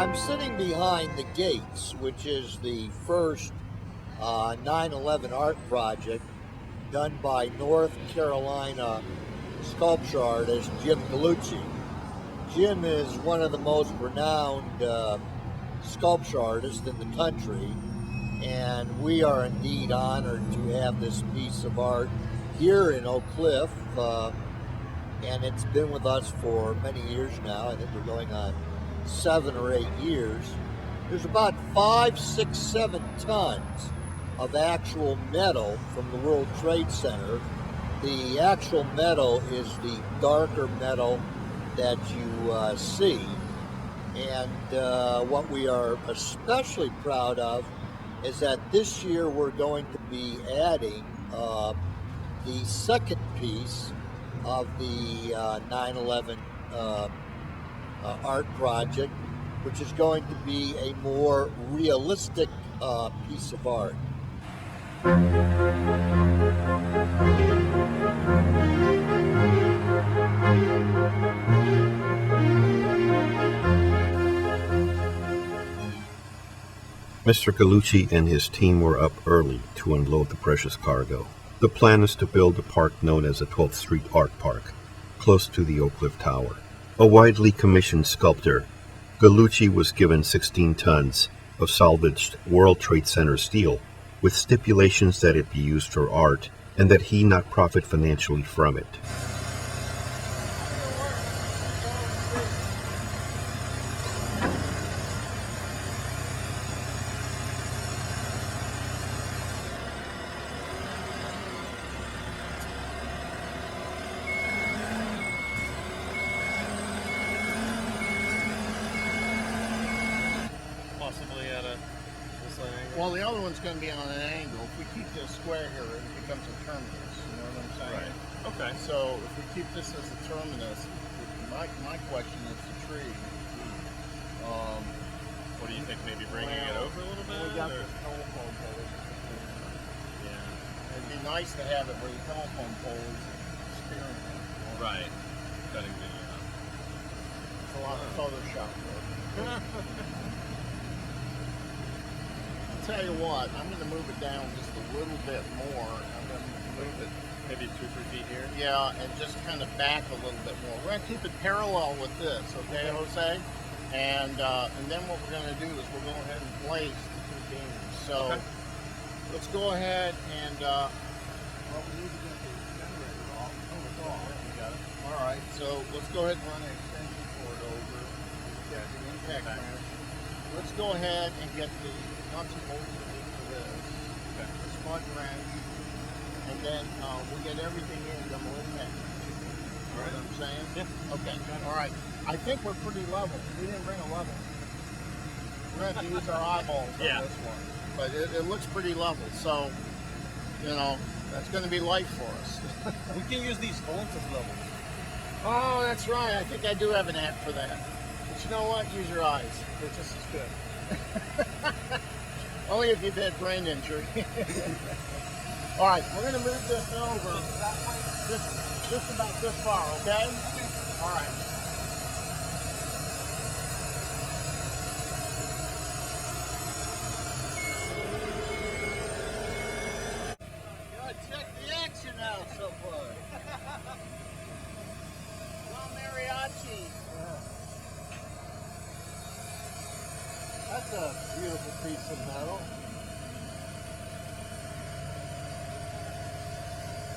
I'm sitting behind the Gates, which is the first 9/11 art project done by North Carolina sculpture artist Jim Gallucci. Jim is one of the most renowned sculpture artists in the country, and we are indeed honored to have this piece of art here in Oak Cliff, and it's been with us for many years now. I think we're going on 7 or 8 years. There's about 5, 6, 7 tons of actual metal from the World Trade Center. The actual metal is the darker metal that you see, and what we are especially proud of is that this year we're going to be adding the second piece of the 9/11 art project, which is going to be a more realistic piece of art. Mr. Gallucci and his team were up early to unload the precious cargo. The plan is to build a park known as the 12th Street Art Park, close to the Oak Cliff Tower. A widely commissioned sculptor, Gallucci was given 16 tons of salvaged World Trade Center steel, with stipulations that it be used for art and that he not profit financially from it. Possibly at this angle. Well, the other one's going to be on an angle. If we keep this square here, it becomes a terminus. You know what I'm saying? Right. Okay. So if we keep this as a terminus, my question is the tree. What do you think? Maybe bringing it over a little bit? We got or? this telephone pole. Yeah. It'd be nice to have it where the telephone pole is steering wheel. Right. Cutting the. It's a lot of Photoshop work. I'll tell you what, I'm going to move it down just a little bit more. I'm going to move it, Maybe 2 or 3 feet here. yeah, and just kind of back a little bit more. We're going to keep it parallel with this, okay, Jose? And then what we're going to do is we'll go ahead and place the 2 beams. So let's go ahead and well, we need to get the generator off. Oh, it's off. You got it. All right, so let's go ahead and run an extension cord over. Get the impact wrench. Let's go ahead and get the nuts and bolts that need for this. The spud wrench. And then we'll get everything in, then we'll impact. You know what I'm saying? Yeah. Okay. All right. I think we're pretty level. We didn't bring a level. We're going to have to use our eyeballs on this one. But it looks pretty level. So, you know, that's going to be life for us. We can use these holes as level. Oh, that's right. I think I do have an app for that. But you know what? Use your eyes. They're just as good. Only if you've had brain injury. All right, we're going to move this over just about this far, okay? All right. God, check the action out so far. Well, mariachi. That's a beautiful piece of metal.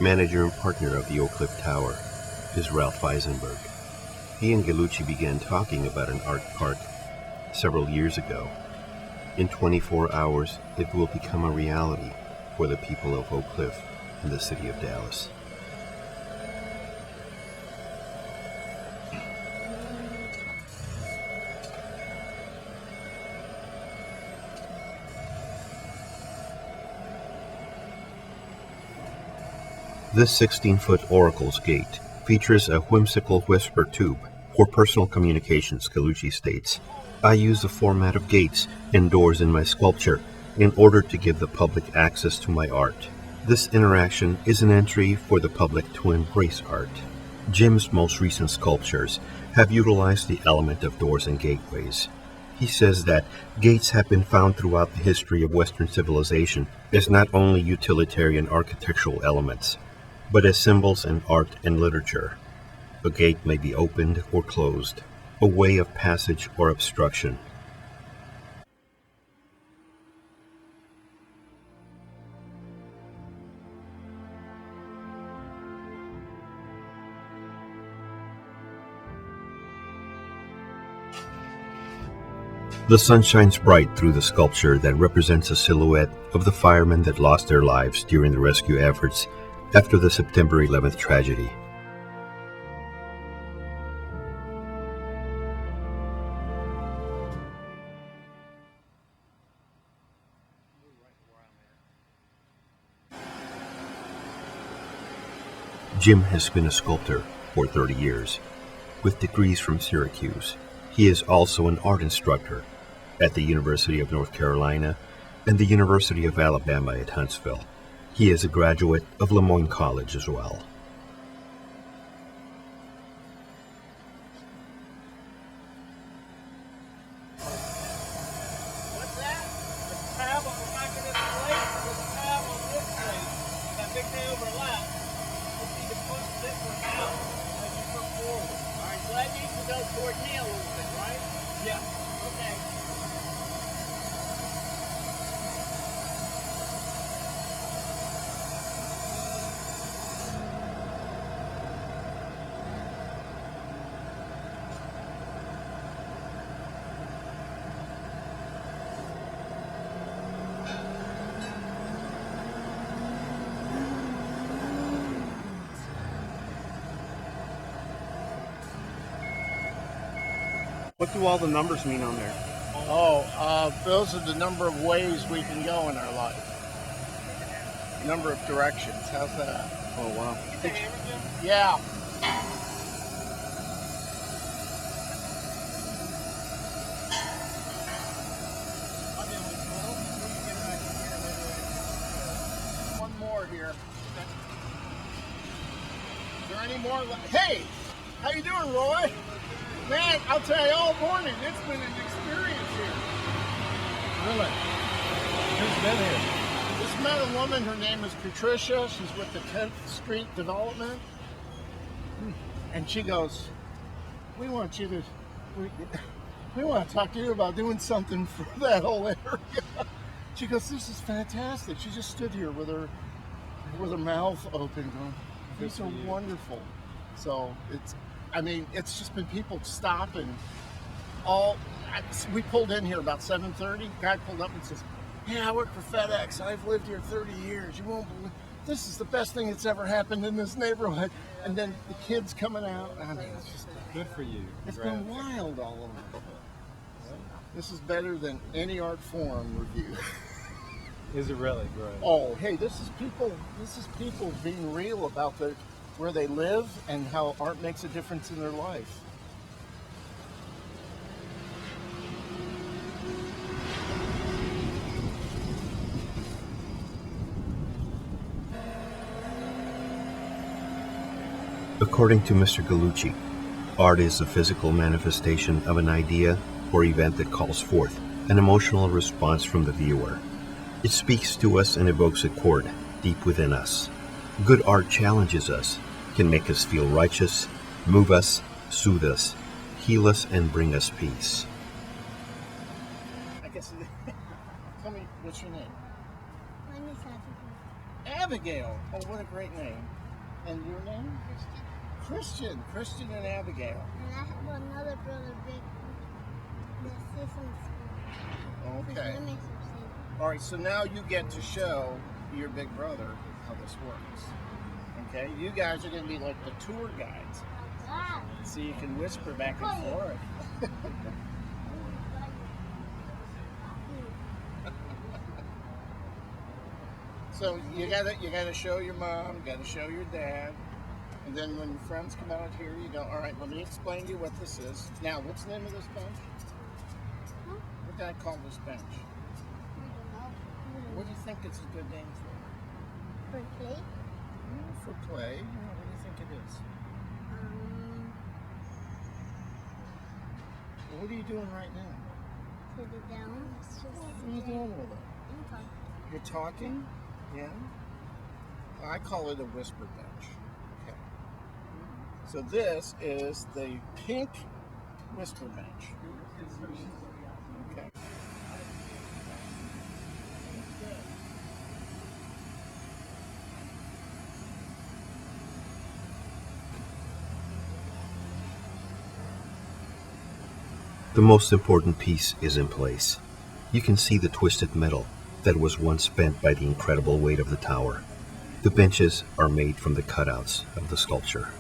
Manager and partner of the Oak Cliff Tower is Ralph Isenberg. He and Gallucci began talking about an art park several years ago. In 24 hours, it will become a reality for the people of Oak Cliff and the city of Dallas. This 16-foot oracle's gate features a whimsical whisper tube for personal communications, Gallucci states. I use the format of gates and doors in my sculpture in order to give the public access to my art. This interaction is an entry for the public to embrace art. Jim's most recent sculptures have utilized the element of doors and gateways. He says that gates have been found throughout the history of Western civilization as not only utilitarian architectural elements, but as symbols in art and literature. A gate may be opened or closed, a way of passage or obstruction. The sun shines bright through the sculpture that represents a silhouette of the firemen that lost their lives during the rescue efforts after the September 11th tragedy. Jim has been a sculptor for 30 years, with degrees from Syracuse. He is also an art instructor at the University of North Carolina and the University of Alabama at Huntsville. He is a graduate of Lemoyne College as well. What's that? The tab on the back of this plate, the tab on this plate, that big thing overlap. You need to push this one out as you come forward. All right, so that needs to go toward me a little bit, right? Yeah. Okay. What do all the numbers mean on there? Those are the number of ways we can go in our life. Number of directions. How's that? Oh, wow. Yeah. One more here. Is there any more? Hey, how you doing, Roy? Man, I'll tell you all morning, it's been an experience here. Really? Who's been here? Just met a woman, her name is Patricia. She's with the 10th Street Development. And she goes, we want to talk to you about doing something for that whole area. She goes, this is fantastic. She just stood here with her mouth open going, these are wonderful. So it's just been people stopping. We pulled in here about 7:30. Guy pulled up and says, "Yeah, I work for FedEx. I've lived here 30 years. You won't believe this is the best thing that's ever happened in this neighborhood." And then the kids coming out. I mean, it's just Good for you. it's been wild all over. This is better than any art forum review. Is it really? Right. Oh, hey, this is people being real about where they live and how art makes a difference in their life. According to Mr. Gallucci, art is a physical manifestation of an idea or event that calls forth an emotional response from the viewer. It speaks to us and evokes a chord deep within us. Good art challenges us, can make us feel righteous, move us, soothe us, heal us, and bring us peace. I guess. Tell me, what's your name? My name is Abigail. Oh, what a great name. And your name? Christian. Christian and Abigail. And I have another brother, Big, that sits in school. Okay. His name is Jose. All right, so now you get to show your big brother how this works. Okay, you guys are going to be like the tour guides, Ah, so you can whisper back and forth. So you gotta show your mom, you gotta show your dad, and then when your friends come out here, you go, all right, let me explain to you what this is. Now, what's the name of this bench? Huh? What did I call this bench? I don't know. What do you think it's a good name for? For play? For play. What do you think it is? Um, What are you doing right now? put it down. It's just. What are you doing with it? Okay. You're talking? Yeah? I call it a whisper bench. Okay. So this is the pink whisper bench. Okay. The most important piece is in place. You can see the twisted metal that was once bent by the incredible weight of the tower. The benches are made from the cutouts of the sculpture.